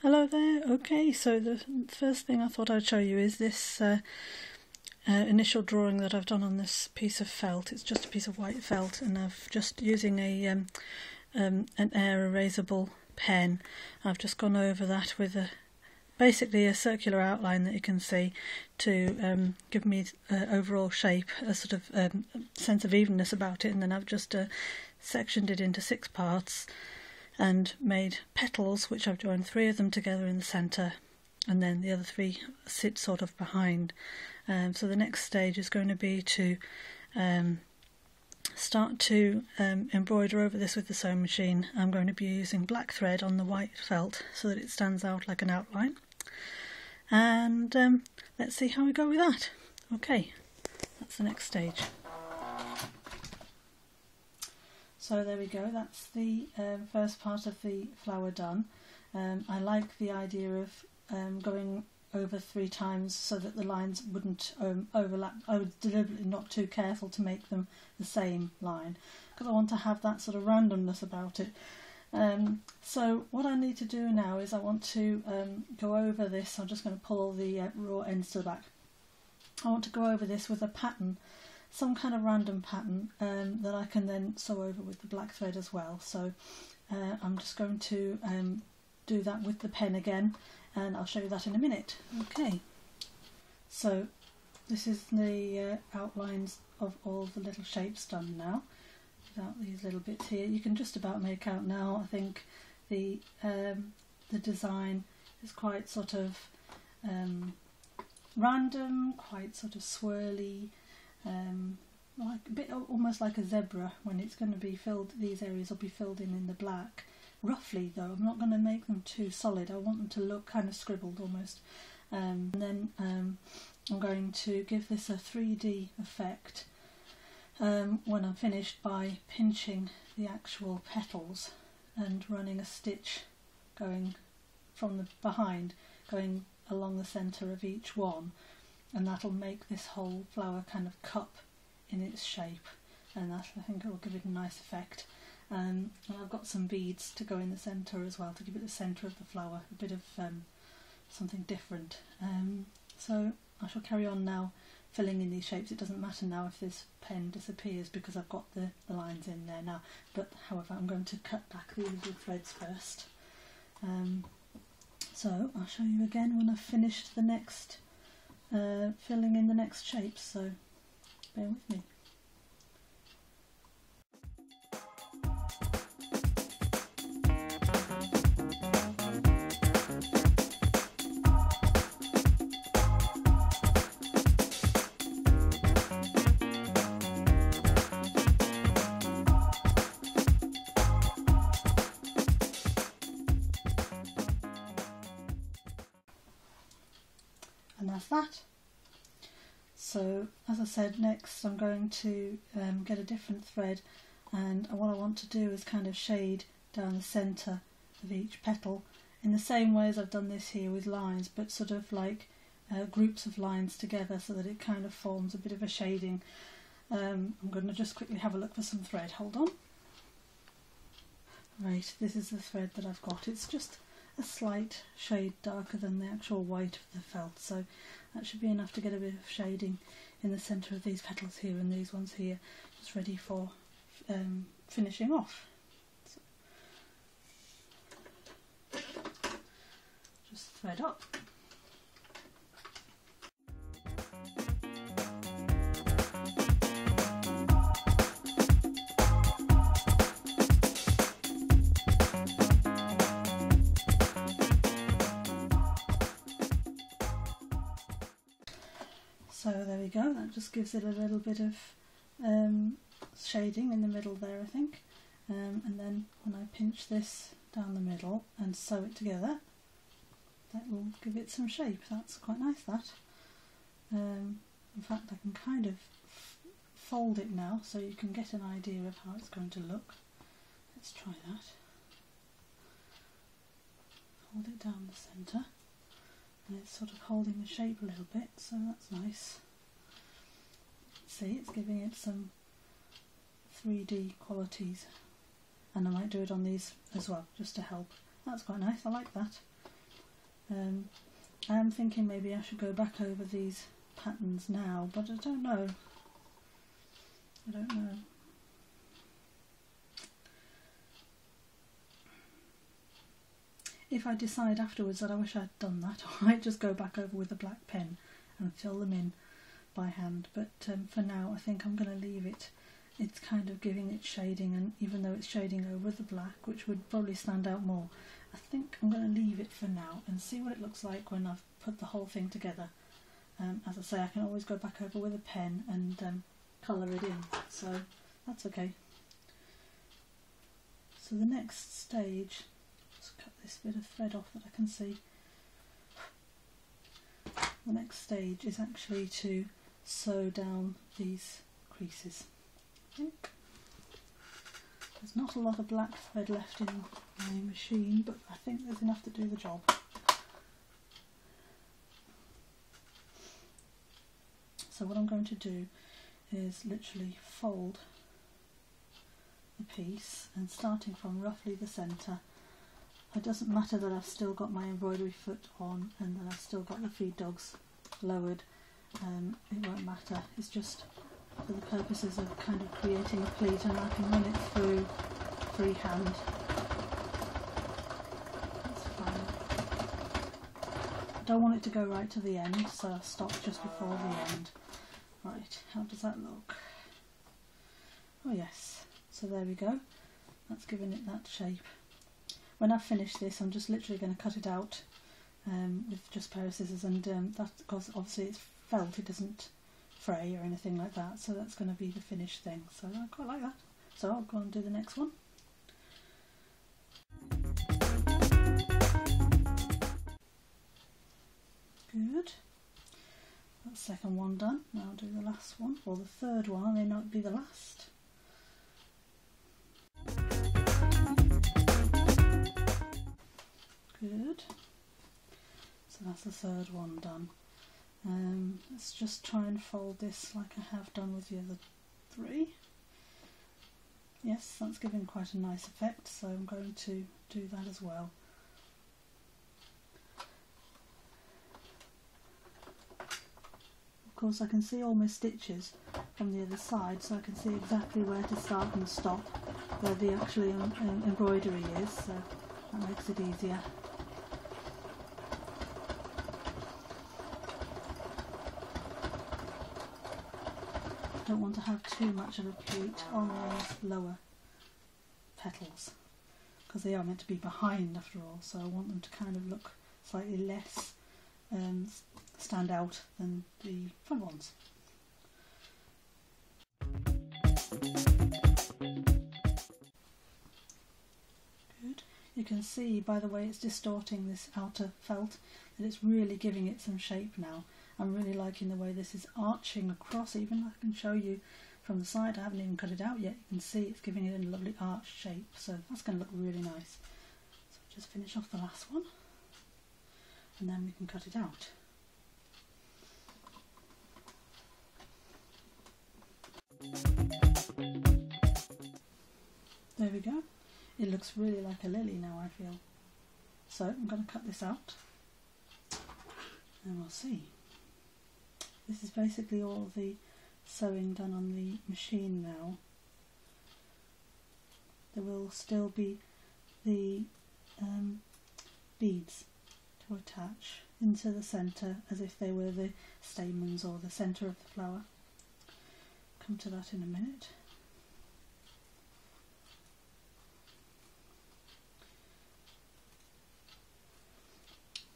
Hello there. Okay, so the first thing I thought I'd show you is this initial drawing that I've done on this piece of felt. It's just a piece of white felt, and I've just using an air erasable pen. I've just gone over that with basically a circular outline that you can see to give me overall shape, a sort of sense of evenness about it, and then I've just sectioned it into 6 parts and made petals, which I've joined 3 of them together in the centre, and then the other 3 sit sort of behind. So the next stage is going to be to start to embroider over this with the sewing machine. I'm going to be using black thread on the white felt so that it stands out like an outline, and let's see how we go with that. Okay, that's the next stage. So there we go, that's the first part of the flower done. I like the idea of going over 3 times so that the lines wouldn't overlap. I was deliberately not too careful to make them the same line because I want to have that sort of randomness about it. So what I need to do now is I want to go over this. I'm just going to pull all the raw ends to the back. I want to go over this with a pattern, some kind of random pattern that I can then sew over with the black thread as well. So I'm just going to do that with the pen again, and I'll show you that in a minute. Okay, so this is the outlines of all the little shapes done now, without these little bits here. You can just about make out now. I think the design is quite sort of random, quite sort of swirly, like a bit almost like a zebra when it's going to be filled. These areas will be filled in the black. Roughly though, I'm not going to make them too solid. I want them to look kind of scribbled almost. And then I'm going to give this a 3D effect when I'm finished by pinching the actual petals and running a stitch going from the behind, going along the centre of each one, and that'll make this whole flower kind of cup in its shape, and that, I think, it will give it a nice effect. And I've got some beads to go in the centre as well to give it the centre of the flower, a bit of something different. So I shall carry on now filling in these shapes. It doesn't matter now if this pen disappears because I've got the lines in there now, but however I'm going to cut back these little threads first. So I'll show you again when I've finished the next filling in the next shapes, so bear with me. And that's that. So as I said, next I'm going to get a different thread, and what I want to do is kind of shade down the centre of each petal in the same way as I've done this here with lines, but sort of like groups of lines together so that it kind of forms a bit of a shading. I'm going to just quickly have a look for some thread. Hold on. Right, this is the thread that I've got. It's just a slight shade darker than the actual white of the felt, so that should be enough to get a bit of shading in the centre of these petals here and these ones here, just ready for finishing off. So, just thread up. So there we go, that just gives it a little bit of shading in the middle there, I think. And then when I pinch this down the middle and sew it together, that will give it some shape. That's quite nice, that. In fact, I can kind of fold it now so you can get an idea of how it's going to look. Let's try that. Hold it down the centre. And it's sort of holding the shape a little bit, so that's nice. See, it's giving it some 3D qualities, and I might do it on these as well just to help. That's quite nice, I like that. I am thinking maybe I should go back over these patterns now, but I don't know. I don't know. If I decide afterwards that I wish I'd done that, I might just go back over with a black pen and fill them in by hand, but for now I think I'm going to leave it. It's kind of giving it shading, and even though it's shading over the black, which would probably stand out more, I think I'm going to leave it for now and see what it looks like when I've put the whole thing together. As I say, I can always go back over with a pen and colour it in, so that's okay. So the next stage, let's cut this bit of thread off that I can see. The next stage is actually to sew down these creases. I think there's not a lot of black thread left in my machine, but I think there's enough to do the job. So what I'm going to do is literally fold the piece, and starting from roughly the centre. It doesn't matter that I've still got my embroidery foot on and that I've still got the feed dogs lowered. It won't matter. It's just for the purposes of kind of creating a pleat, and I can run it through freehand. That's fine. I don't want it to go right to the end, so I'll stop just before the end. Right, how does that look? Oh yes, so there we go. That's given it that shape. When I've finished this, I'm just literally going to cut it out with just a pair of scissors, and that's because obviously it's felt, it doesn't fray or anything like that, so that's going to be the finished thing. So I quite like that. So I'll go and do the next one. Good. That's the second one done. Now I'll do the last one, or the third one. I may not be the last. Good. So that's the third one done. Let's just try and fold this like I have done with the other three. Yes, that's giving quite a nice effect, so I'm going to do that as well. Of course I can see all my stitches from the other side, so I can see exactly where to start and stop, where the actual embroidery is, so that makes it easier. Don't want to have too much of a pleat on those lower petals, because they are meant to be behind after all, so I want them to kind of look slightly less stand out than the front ones. Good. You can see by the way it's distorting this outer felt that it's really giving it some shape now. I'm really liking the way this is arching across. Even I can show you from the side, I haven't even cut it out yet. You can see it's giving it a lovely arch shape, so that's going to look really nice. So just finish off the last one and then we can cut it out. There we go. It looks really like a lily now, I feel. So I'm going to cut this out and we'll see. This is basically all the sewing done on the machine now. There will still be the beads to attach into the centre as if they were the stamens or the centre of the flower. Come to that in a minute.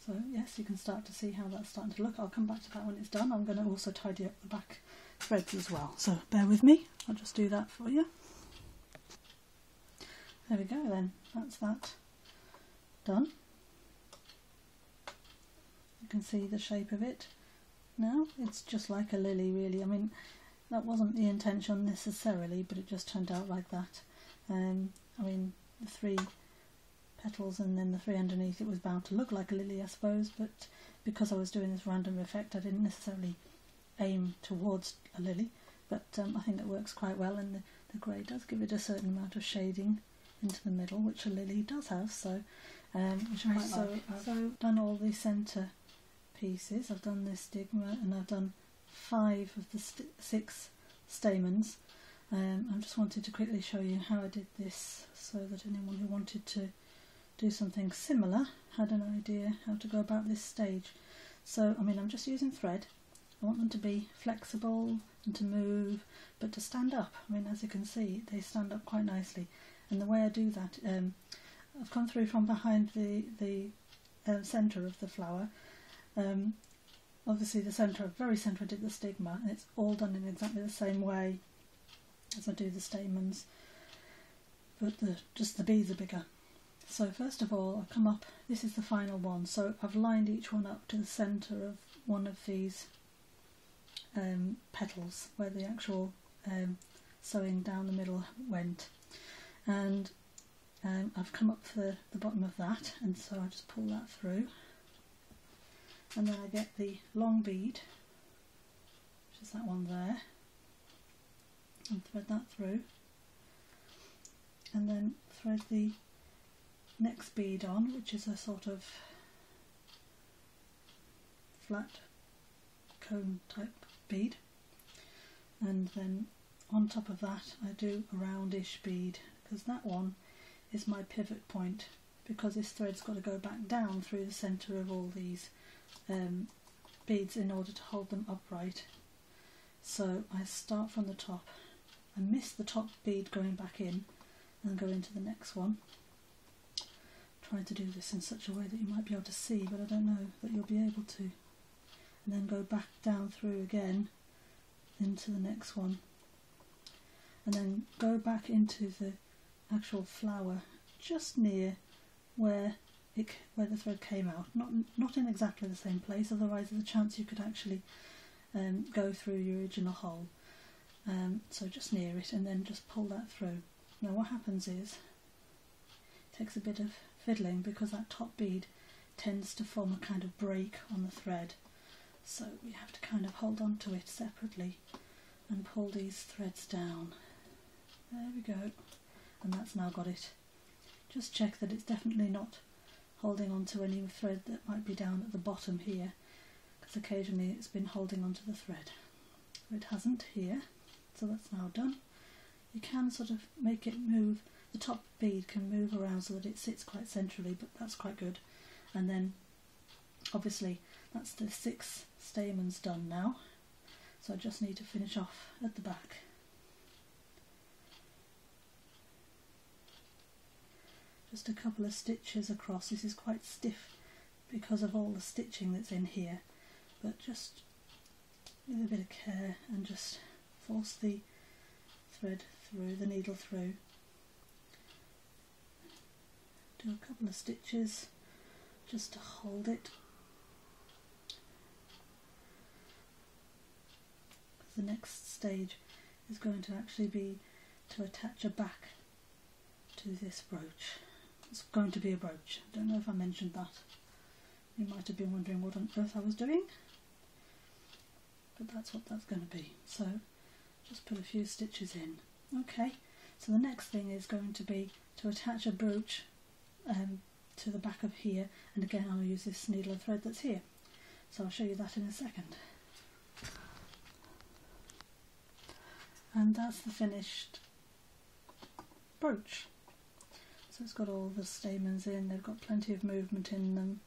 So yes, you can start to see how that's starting to look. I'll come back to that when it's done. I'm going to also tidy up the back threads as well. So bear with me, I'll just do that for you. There we go then, that's that done. You can see the shape of it now. It's just like a lily really. I mean, that wasn't the intention necessarily, but it just turned out like that. I mean, the three petals and then the three underneath, it was bound to look like a lily I suppose, but because I was doing this random effect I didn't necessarily aim towards a lily, but I think it works quite well, and the grey does give it a certain amount of shading into the middle, which a lily does have, so which I quite like. So I've done all the centre pieces. I've done this stigma and I've done 5 of the 6 stamens. I just wanted to quickly show you how I did this so that anyone who wanted to do something similar had an idea how to go about this stage. So I mean, I'm just using thread. I want them to be flexible and to move, but to stand up. I mean, as you can see, they stand up quite nicely. And the way I do that, I've come through from behind the centre of the flower. Obviously the very centre I did the stigma, and it's all done in exactly the same way as I do the stamens, but just the beads are bigger. So first of all, I come up, this is the final one, so I've lined each one up to the centre of one of these petals where the actual sewing down the middle went, and I've come up for the bottom of that, and so I just pull that through, and then I get the long bead, which is that one there, and thread that through, and then thread the next bead on, which is a sort of flat cone type bead, and then on top of that I do a roundish bead, because that one is my pivot point, because this thread's got to go back down through the centre of all these beads in order to hold them upright. So I start from the top, I miss the top bead going back in and go into the next one. Trying to do this in such a way that you might be able to see, but I don't know that you'll be able to. And then go back down through again into the next one, and then go back into the actual flower just near where the thread came out, not in exactly the same place, otherwise there's a chance you could actually go through your original hole. So just near it, and then just pull that through. Now what happens is, it takes a bit of fiddling, because that top bead tends to form a kind of break on the thread, so we have to kind of hold on to it separately and pull these threads down. There we go, and that's now got it. Just check that it's definitely not holding on to any thread that might be down at the bottom here, because occasionally it's been holding on to the thread. It hasn't here, so that's now done. You can sort of make it move, the top bead can move around so that it sits quite centrally, but that's quite good. And then obviously that's the 6 stamens done now, so I just need to finish off at the back. Just a couple of stitches across. This is quite stiff because of all the stitching that's in here, but just with a bit of care and just force the thread through, the needle through. Do a couple of stitches just to hold it. The next stage is going to actually be to attach a back to this brooch. It's going to be a brooch. I don't know if I mentioned that. You might have been wondering what on earth I was doing, but that's what that's going to be. So just put a few stitches in. Okay, so the next thing is going to be to attach a brooch to the back of here, and again I'll use this needle and thread that's here. So I'll show you that in a second. And that's the finished brooch. So it's got all the stamens in, they've got plenty of movement in them,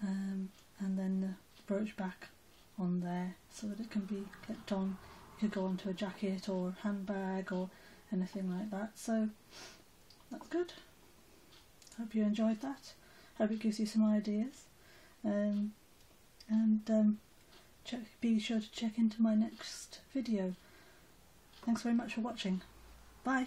and then the brooch back on there so that it can be clipped on. It could go onto a jacket or handbag or anything like that, so that's good. Hope you enjoyed that. Hope it gives you some ideas, and be sure to check into my next video. Thanks very much for watching. Bye.